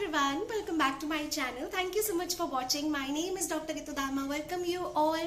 everyone, welcome back to my channel. Thank you so much for watching. My name is Dr. Ritu Dharma. Welcome you all.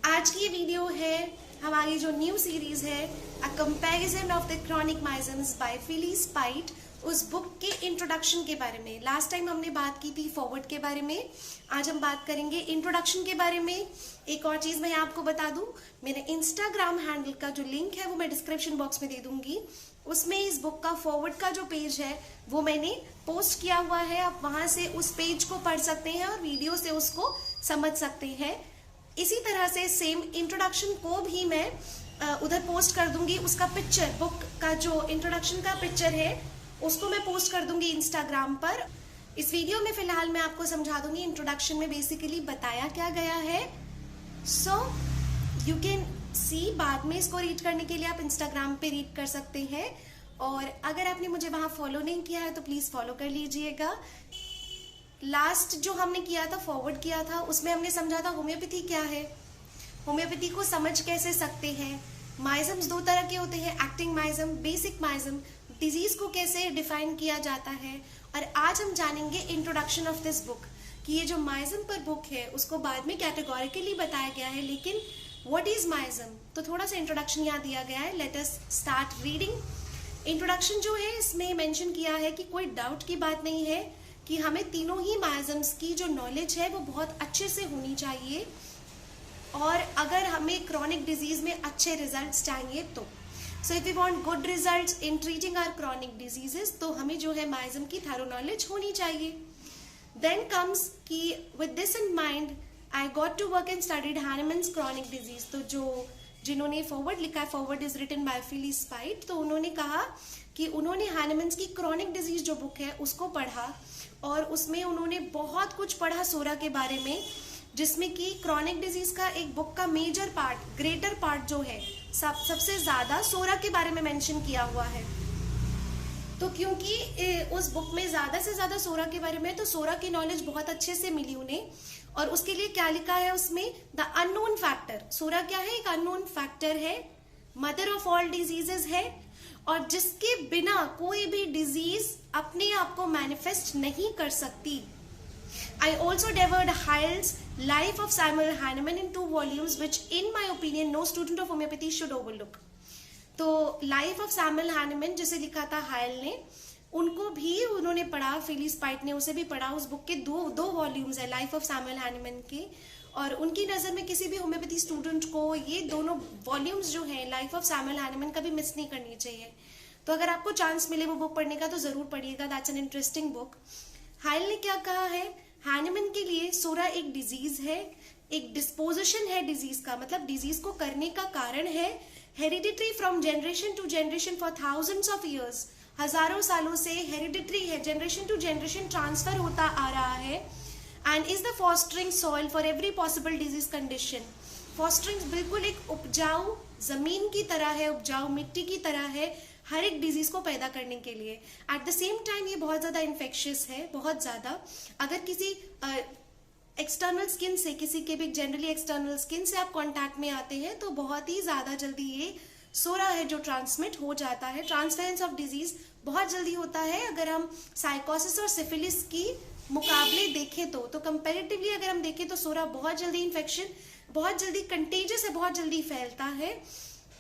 आज की ये video है हमारी जो new series है a comparison of the chronic miasms by Phyllis Speight, उस book के introduction के बारे में। लास्ट टाइम हमने बात की थी फॉरवर्ड के बारे में, आज हम बात करेंगे इंट्रोडक्शन के बारे में। एक और चीज मैं आपको बता दूं, मेरे इंस्टाग्राम हैंडल का जो लिंक है वो मैं डिस्क्रिप्शन बॉक्स में दे दूंगी। उसमें इस बुक का फॉरवर्ड का जो पेज है वो मैंने पोस्ट किया हुआ है। आप वहां से उस पेज को पढ़ सकते हैं और वीडियो से उसको समझ सकते हैं। इसी तरह से सेम इंट्रोडक्शन को भी मैं उधर पोस्ट कर दूंगी। उसका पिक्चर, बुक का जो इंट्रोडक्शन का पिक्चर है उसको मैं पोस्ट कर दूंगी इंस्टाग्राम पर। इस वीडियो में फिलहाल मैं आपको समझा दूंगी इंट्रोडक्शन में बेसिकली बताया क्या गया है। सो यू कैन सी, बाद में इसको रीड करने के लिए आप इंस्टाग्राम पे रीड कर सकते हैं। और अगर आपने मुझे वहां फॉलो नहीं किया है तो प्लीज फॉलो कर लीजिएगा। लास्ट जो हमने किया था, फॉरवर्ड किया था, उसमें हमने समझा था होम्योपैथी क्या है, होम्योपैथी को समझ कैसे सकते हैं। माइजम्स दो तरह के होते हैं, acting miasm, basic miasm. Disease को कैसे डिफाइन किया जाता है। और आज हम जानेंगे इंट्रोडक्शन ऑफ दिस बुक कि ये जो माइजम पर बुक है उसको बाद में कैटेगोरिकली बताया गया है, लेकिन व्हाट इज माइजम, तो थोड़ा सा इंट्रोडक्शन यहाँ दिया गया है। Let us start reading. Introduction जो है इसमें मेंशन किया है कि कोई डाउट की बात नहीं है कि हमें तीनों ही माइजम्स की जो नॉलेज है वो बहुत अच्छे से होनी चाहिए, और अगर हमें क्रॉनिक डिजीज में अच्छे रिजल्ट्स चाहिए तो so if we want good results in treating our chronic diseases, तो हमें जो है माइजम की थरो नॉलेज होनी चाहिए। देन कम्स कि with this in mind I got to work and studied Hahnemann's chronic disease. तो जो जिन्होंने फॉरवर्ड लिखा है, foreword is written by Phyllis Speight, तो उन्होंने कहा कि उन्होंने हैनिमन्स की क्रॉनिक डिजीज जो बुक है उसको पढ़ा और उसमें उन्होंने बहुत कुछ पढ़ा सोरा के बारे में, जिसमें कि क्रॉनिक डिजीज का एक बुक का मेजर पार्ट, ग्रेटर पार्ट जो है सबसे ज्यादा सोरा के बारे में मेंशन किया हुआ है। तो क्योंकि उस बुक में ज्यादा से ज्यादा सोरा के बारे में, तो सोरा की नॉलेज बहुत अच्छे से मिली उन्हें। और उसके लिए क्या लिखा है उसमें, द अननोन फैक्टर। सोरा क्या है, एक अननोन फैक्टर है, मदर ऑफ ऑल डिजीजेस है, और जिसके बिना कोई भी डिजीज अपने आप को मैनिफेस्ट नहीं कर सकती। I also devoured Heil's Life of Samuel Hahnemann in 2 volumes, which in my opinion no student of homeopathy should overlook. तो लाइफ ऑफ सैमुअल हैनेमन जिसे लिखा था हायल ने, उनको भी उन्होंने पढ़ा, फिलिस पाइट ने उसे भी पढ़ा। उस बुक के दो वॉल्यूम्स है लाइफ ऑफ सैमुअल हैनेमन के, और उनकी नजर में किसी भी होम्योपैथी स्टूडेंट को ये दोनों वॉल्यूम्स जो है लाइफ ऑफ सैमुअल हैनेमन कभी मिस नहीं करनी चाहिए। तो अगर आपको चांस मिले वो बुक पढ़ने का तो जरूर पढ़िएगा, दैट्स एन इंटरेस्टिंग बुक। हायल ने क्या कहा है, हैनेमन के लिए सोरा एक डिजीज है, एक डिस्पोजिशन है डिजीज का, मतलब डिजीज को करने का कारण है hereditary from generation to generation for thousands of years. हजारों सालों से हेरिडिटरी है, जनरेशन टू जनरेशन ट्रांसफर होता आ रहा है। And is the fostering soil for every possible disease condition. Fostering बिल्कुल एक उपजाऊ जमीन की तरह है, उपजाऊ मिट्टी की तरह है हर एक डिजीज को पैदा करने के लिए। एट द सेम टाइम ये बहुत ज्यादा इन्फेक्शियस है, बहुत ज्यादा। अगर किसी एक्सटर्नल स्किन से, किसी के भी जनरली एक्सटर्नल स्किन से आप कांटेक्ट में आते हैं तो बहुत ही ज्यादा जल्दी ये सोरा है जो ट्रांसमिट हो जाता है। ट्रांसफरेंस ऑफ डिजीज बहुत जल्दी होता है। अगर हम साइकोसिस और सिफिलिस की मुकाबले देखें तो कंपेरेटिवली अगर हम देखें तो सोरा बहुत जल्दी इन्फेक्शन, बहुत जल्दी कंटेजियस है, बहुत जल्दी फैलता है।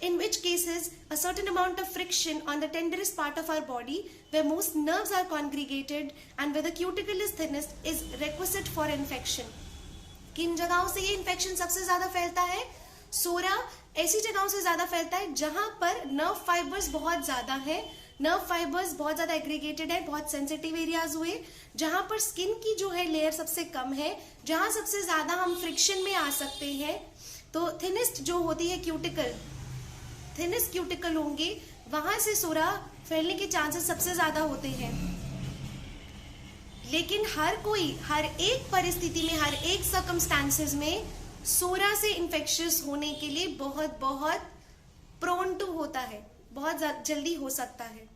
In which cases, a certain amount of friction on the tenderest part of our body, where most nerves are congregated and where the cuticle is thinnest, is requisite for infection. किन जगहों से ये infection सबसे ज्यादा फैलता है? सोरा ऐसी जगहों से ज्यादा फैलता है जहां पर नर्व फाइबर्स बहुत ज्यादा है, नर्व फाइबर्स बहुत ज्यादा एग्रीगेटेड है, बहुत सेंसिटिव एरियाज हुए, जहां पर स्किन की जो है लेयर सबसे कम है, जहां सबसे ज्यादा हम फ्रिक्शन में आ सकते हैं। तो थिनेस्ट जो होती है क्यूटिकल, थिनेस्ट क्यूटिकल होंगे, वहां से सोरा फैलने के चांसेस सबसे ज्यादा होते हैं। लेकिन हर कोई, हर एक परिस्थिति में, हर एक सर्कमस्टांसेस में सोरा से इन्फेक्शियस होने के लिए बहुत बहुत प्रोन टू होता है, बहुत जल्दी हो सकता है।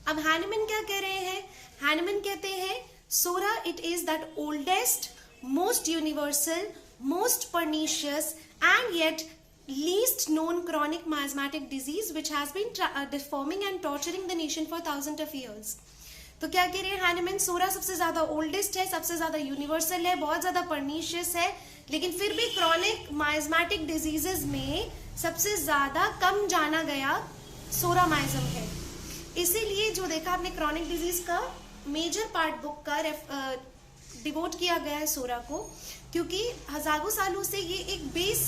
अब हैनेमन क्या कह रहे हैं, हैनेमन कहते हैं psora it is that oldest, most universal, most pernicious and yet least known chronic miasmatic disease which has been deforming and torturing the nation for thousands of years. तो क्या कह रहे हैं हैनिमैन, सोरा सबसे ज्यादा ओल्डेस्ट है, सबसे ज्यादा यूनिवर्सल है, बहुत ज्यादा परनीशियस है, लेकिन फिर भी क्रॉनिक माइजमेटिक डिजीजेस में सबसे ज्यादा कम जाना गया सोरामाइजम है। इसीलिए जो देखा आपने क्रॉनिक डिजीज का मेजर पार्ट बुक का डिवोट किया गया है सोरा को, क्योंकि हजारों सालों से ये एक बेस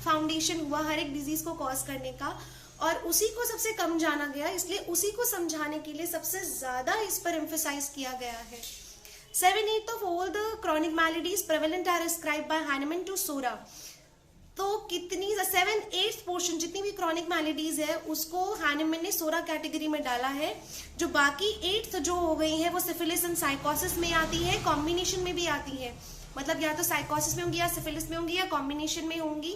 फाउंडेशन हुआ हर एक डिजीज को कॉज करने का, और उसी को सबसे कम जाना गया, इसलिए उसी को समझाने के लिए सबसे ज्यादा इस पर एम्फेसाइज किया गया है। 7/8 of all the chronic maladies prevalent are ascribed by Hahnemann to SORA। तो कितनी 7/8 पोर्शन जितनी भी क्रॉनिक मैलिडीज है उसको हैनिमैन ने सोरा कैटेगरी में डाला है। जो बाकी 8 जो हो गई है वो सिफिलिस एंड साइकोसिस में आती है, कॉम्बिनेशन में भी आती है, मतलब या तो साइकोसिस में होंगी या सिफिलिस में होंगी या कॉम्बिनेशन में होंगी।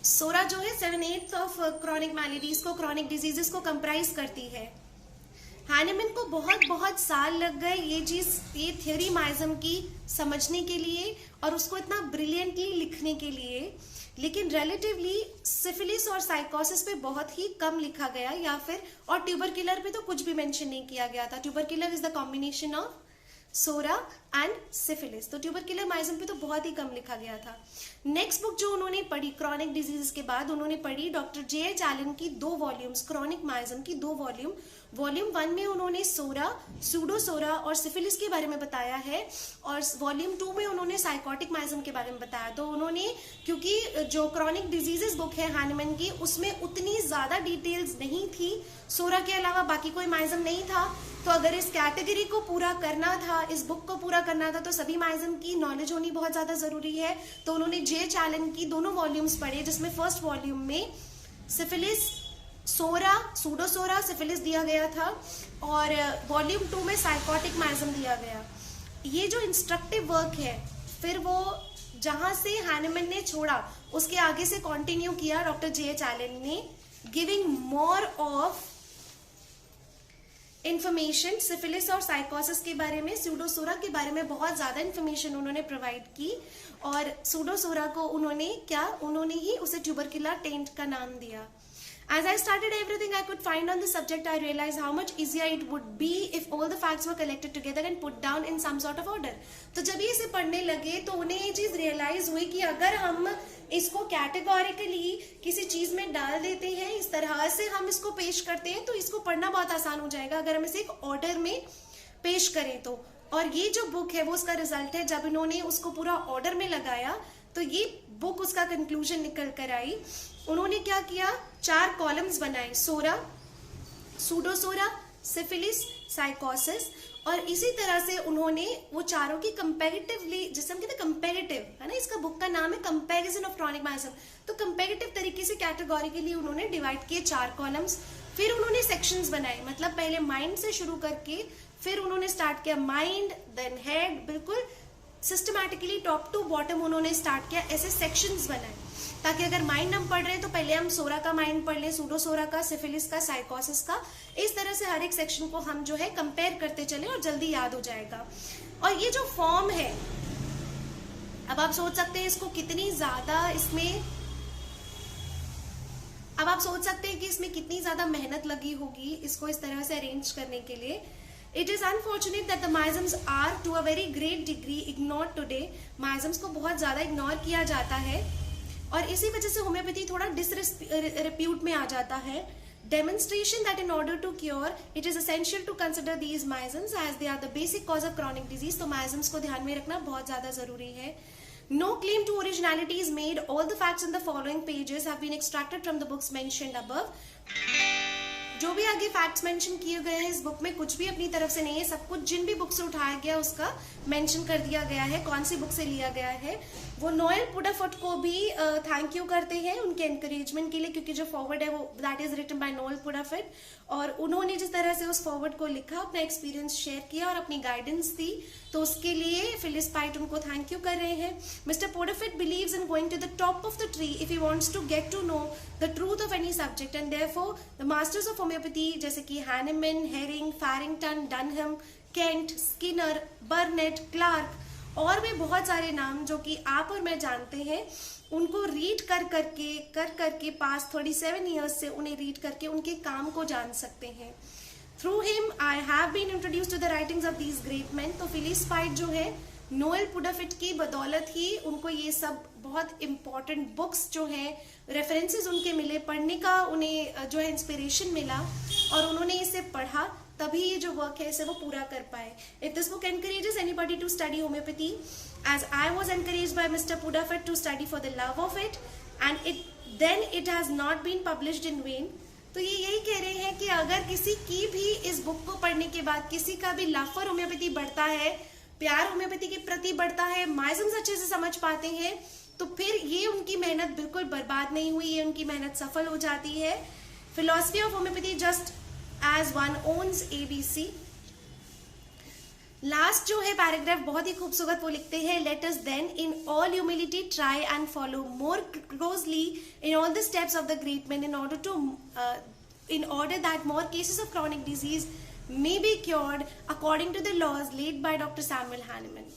सोरा जो है 7/8 ऑफ क्रॉनिक मैलिडीज को, क्रॉनिक डिजीजेस को कंप्राइज करती है। हैनिमैन को बहुत साल लग गए ये थियोरी माइजम की समझने के लिए और उसको इतना ब्रिलियंटली लिखने के लिए, लेकिन रिलेटिवली सिफिलिस और साइकोसिस पे बहुत ही कम लिखा गया, या फिर और ट्यूबरक्युलर पे तो कुछ भी मेंशन नहीं किया गया था। Tubercular is the combination of psora and syphilis, तो ट्यूबरक्युलर माइजम पे तो बहुत ही कम लिखा गया था। नेक्स्ट बुक जो उन्होंने पढ़ी क्रॉनिक डिजीज के बाद, उन्होंने पढ़ी डॉक्टर J.H. एलन की 2 वॉल्यूम्स, क्रॉनिक माइजम की 2 वॉल्यूम। वॉल्यूम 1 में उन्होंने सोरा, सूडोसोरा और सिफिलिस के बारे में बताया है, और वॉल्यूम 2 में उन्होंने साइकोटिक माइजम के बारे में बताया। तो उन्होंने, क्योंकि जो क्रॉनिक डिजीजेस बुक है हैनिमैन की, उसमें उतनी ज्यादा डिटेल्स नहीं थी, सोरा के अलावा बाकी कोई माइजम नहीं था, तो अगर इस कैटेगरी को पूरा करना था, इस बुक को पूरा करना था, तो सभी माइजम की नॉलेज होनी बहुत ज्यादा जरूरी है। तो उन्होंने J.H. एलन की दोनों वॉल्यूम्स पढ़े, जिसमें फर्स्ट वॉल्यूम में सिफिलिस, सोरा, सूडोसोरा, सिफिलिस दिया गया था, और वॉल्यूम 2 में साइकोटिक माइजम दिया गया। ये जो इंस्ट्रक्टिव वर्क है, फिर वो जहां से हैनिमैन ने छोड़ा उसके आगे से कंटिन्यू किया डॉक्टर J.H. एलन ने, giving more of information syphilis और साइकोसिस के बारे में, सूडोसोरा के बारे में बहुत ज्यादा इंफॉर्मेशन उन्होंने प्रोवाइड की, और सूडोसोरा को उन्होंने ही उसे ट्यूबरक्युलर टेंट का नाम दिया। As I started everything I could find on the subject, I realized how much easier it would be if all the facts were collected together and put down in some sort of order। तो जब ये इसे पढ़ने लगे तो उन्हें ये चीज रियलाइज हुई कि अगर हम इसको कैटेगोरिकली किसी चीज में डाल देते हैं, इस तरह से हम इसको पेश करते हैं, तो इसको पढ़ना बहुत आसान हो जाएगा अगर हम इसे एक ऑर्डर में पेश करें तो। और ये जो बुक है वो उसका रिजल्ट है। जब इन्होंने उसको पूरा ऑर्डर में लगाया तो ये बुक उसका कंक्लूजन निकल कर आई। उन्होंने क्या किया, 4 कॉलम्स बनाए, सोरा, सूडोसोरा, सिफिलिस, साइकोसिस, और इसी तरह से उन्होंने वो चारों की कंपैरेटिवली, जिसे हम कहते हैं कंपैरेटिव, है ना, इसका बुक का नाम है कंपैरिजन ऑफ क्रॉनिक माइजम, तो कंपैरेटिव तरीके से कैटेगोरिकली उन्होंने डिवाइड किए 4 कॉलम्स। फिर उन्होंने सेक्शंस बनाए, मतलब पहले माइंड से शुरू करके फिर उन्होंने स्टार्ट किया माइंड, देन हेड, बिल्कुल सिस्टमैटिकली टॉप टू बॉटम उन्होंने स्टार्ट किया, ऐसे सेक्शंस बनाए, ताकि अगर माइंड हम पढ़ रहे हैं तो पहले हम सोरा का माइंड पढ़ लें, सूडोसोरा का, सिफिलिस का, साइकोसिस का, इस तरह से हर एक सेक्शन को हम जो है कंपेयर करते चले और जल्दी याद हो जाएगा। और ये जो फॉर्म है, अब आप सोच सकते हैं इसको कितनी ज्यादा कितनी ज्यादा मेहनत लगी होगी इसको इस तरह से अरेंज करने के लिए। It is unfortunate that the miasms are to a very great degree ignored today। miasms को बहुत ज्यादा इग्नोर किया जाता है और इसी वजह से होम्योपैथी थोड़ा डिसरिप्यूट में आ जाता है। Demonstration that in order to cure, it is essential to consider these miasms as they are the basic cause of chronic disease। तो miasms को ध्यान में रखना बहुत ज्यादा जरूरी है। No claim to originality is made। All the facts in the following pages have been extracted from the books mentioned above। जो भी आगे फैक्ट्स मेंशन किए गए हैं इस बुक में कुछ भी अपनी तरफ से नहीं है, सब कुछ जिन भी बुक से उठाया गया उसका मेंशन कर दिया गया है, कौन सी बुक से लिया गया है। वो नोएल पुडाफुट को भी थैंक यू करते हैं उनके एनकरेजमेंट के लिए, क्योंकि जो फॉरवर्ड है वो that is written by Noel Puddephatt, और उन्होंने जिस तरह से उस फॉरवर्ड को लिखा, अपना एक्सपीरियंस शेयर किया और अपनी गाइडेंस दी, तो उसके लिए फिलिस पाइट उनको थैंक यू कर रहे हैं। Mister Puddephatt believes in going to the top of the tree if he wants to get to know the truth of any subject, and therefore the masters of homoeopathy जैसे कि Hahnemann, Hering, Farrington, Dunham, Kent, Skinner, Burnett, Clarke और भी बहुत सारे नाम जो कि आप और मैं जानते हैं, उनको रीड कर करके पास 37 ईयर्स से उन्हें रीड करके उनके काम को जान सकते हैं। Through him I have been introduce to the writings of these great man. तो फिलिस फाइट जो है नोएल पुडाफिट की बदौलत ही उनको ये सब बहुत इंपॉर्टेंट बुक्स जो है रेफरेंसेस उनके मिले, पढ़ने का उन्हें जो है इंस्पिरेशन मिला और उन्होंने इसे पढ़ा, तभी ये जो वर्क है इसे वो पूरा कर पाए। If this book encourages anybody to study homoeopathy as I was encouraged by mister Puddephatt to study for the love of it and it has not been published in vain. तो ये यही कह रहे हैं कि अगर किसी की भी इस बुक को पढ़ने के बाद किसी का भी लव फॉर होम्योपैथी बढ़ता है, प्यार होम्योपैथी के प्रति बढ़ता है, माइजम्स अच्छे से समझ पाते हैं, तो फिर ये उनकी मेहनत बिल्कुल बर्बाद नहीं हुई, ये उनकी मेहनत सफल हो जाती है। Philosophy of homeopathy just as one owns ABC। Last जो है पैराग्राफ बहुत ही खूबसूरत, वो लिखते हैं let us then in all humility try and follow more closely in all the steps of the great man in order that more cases of chronic disease may be cured according to the laws laid by Dr. Samuel Hahnemann.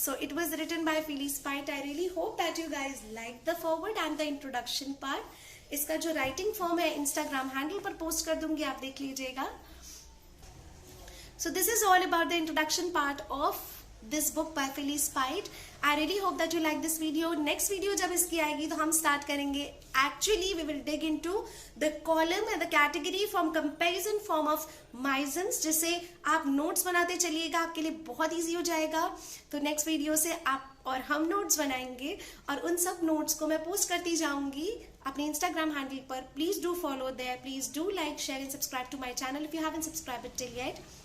So it was written by Phyllis Fight. I really hope that you guys liked the foreword and the introduction part. इसका जो writing form है Instagram handle पर post कर दूंगी, आप देख लीजिएगा। So this is all about the introduction part of this book by Phyllis Fight. I really hope that you like this video. Next video जब इसकी आएगी तो हम start करेंगे, actually we will dig into the column and the category from comparison form of Misons, जिसे आप notes बनाते चलिएगा, आपके लिए बहुत easy हो जाएगा। तो next video से आप और हम notes बनाएंगे और उन सब notes को मैं post करती जाऊंगी अपने Instagram handle पर। Please do follow there, please do like, share and subscribe to my channel if you haven't subscribed it till yet.